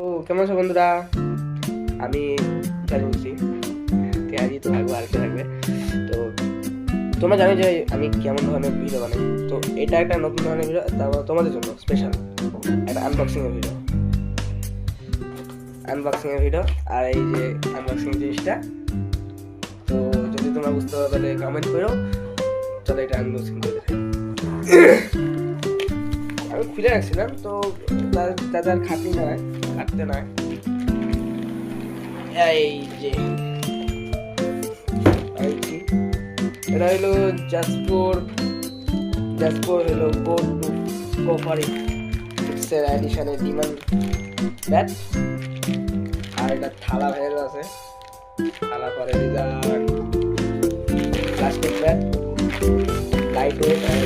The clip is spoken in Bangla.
ও কেমন আছো বন্ধুরা? আমি বলছি আজই তো থাকবো আর কি থাকবে। তো তোমরা জানো যে আমি কেমন ধরনের ভিডিও বানাই। তো এটা একটা নতুন ধরনের ভিডিও, তারপর তোমাদের জন্য স্পেশাল একটা আনবক্সিং এর ভিডিও। আর এই যে আনবক্সিং জিনিসটা, তো যদি তোমরা বুঝতে পারো তাহলে কমেন্ট করো। চলো এটা আনবক্সিং করে দেখাই। আমি খুলে রাখছিলাম, তো তাদের খাটতে নয়। এই যে এটা হলো জাসপোর হলো কোফারি সিক্সের এডিশনের ডিমন ব্যাট। আর এটা থালা ভের আছে, থালা পরে প্লাস্টিক ব্যাট, লাইট ওয়েট আর